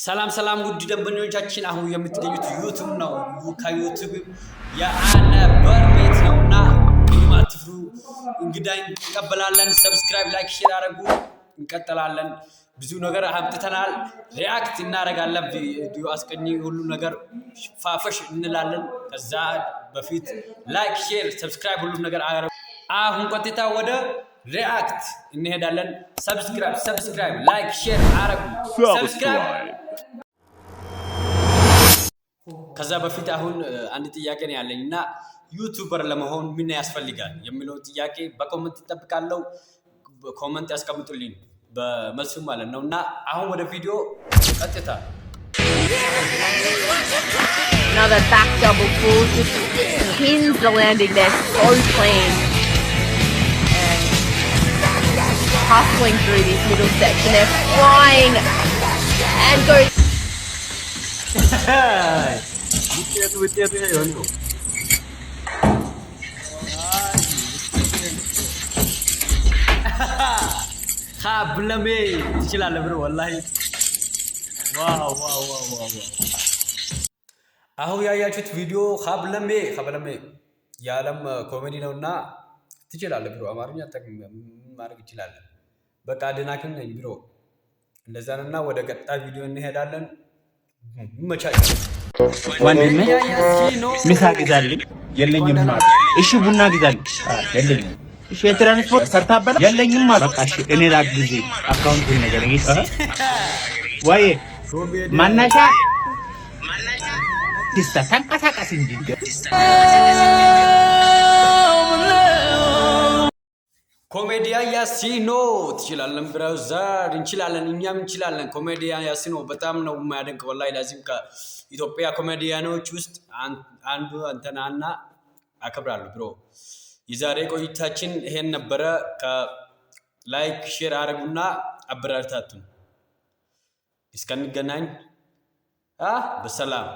ሰላም ሰላም ውድ ደንበኞቻችን አሁን የምትገኙት ዩቲዩብ ነው። ከዩቲዩብ የአነ በር ቤት ነውና ምንም አትፍሩ። እንግዳይ እንቀበላለን። ሰብስክራይብ፣ ላይክ፣ ሼር አድርጉ። እንቀጥላለን። ብዙ ነገር አምጥተናል። ሪአክት እናደርጋለን። ቪዲዮ አስቀኝ ሁሉ ነገር ፋፈሽ እንላለን። ከዛ በፊት ላይክ፣ ሼር፣ ሰብስክራይብ ሁሉ ነገር አሁን ቀጥታ ወደ ሪአክት እንሄዳለን። ሰብስክራይብ፣ ላይክ፣ ሼር አድርጉ። ሰብስክራይብ ከዛ በፊት አሁን አንድ ጥያቄ ነው ያለኝና ዩቲዩበር ለመሆን ምን ያስፈልጋል የሚለው ጥያቄ በኮሜንት ተጠብቃለሁ። ኮሜንት ያስቀምጡልኝ በመልሱ ማለት ነውና አሁን ወደ ቪዲዮ ቀጥታ Another back double full, just pins the landing there so clean. And hustling through this middle section, they're flying and goes. with ብለሜ ትችላለህ ብሮ ወላሂ ዋው። አሁን ያያችሁት ቪዲዮ ሀብለሜ የዓለም ኮሜዲ ነውና ትችላለህ ብሮ። አማርኛ ማድረግ ይችላል። በቃ አድናቂም ነኝ ብሮ። እንደዛ ነውና ወደ ቀጣይ ቪዲዮ እንሄዳለን። ይመቻች ወንድሜ። ምሳ ግዛልኝ የለኝም ማለት እሺ። ቡና ግዛልኝ የለኝም እሺ። የትራንስፖርት ሰርታበላ የለኝም ማለት በቃ እሺ። እኔ ላግዝ አካውንቱን ነገር እሺ። ወይ ማናሻ ዲስታ ተንቀሳቀስ እንጂ ኮሜዲያ ያሲኖ ትችላለን ብራዘር። እንችላለን፣ እኛም እንችላለን። ኮሜዲያ ያሲኖ በጣም ነው የማያደንቅ ወላሂ። ላዚም ከኢትዮጵያ ኮሜዲያኖች ውስጥ አንዱ አንተናና አከብራለሁ ብሮ። የዛሬ ቆይታችን ይሄን ነበረ። ከላይክ ሼር አድርጉና አበረታቱን። እስከንገናኝ በሰላም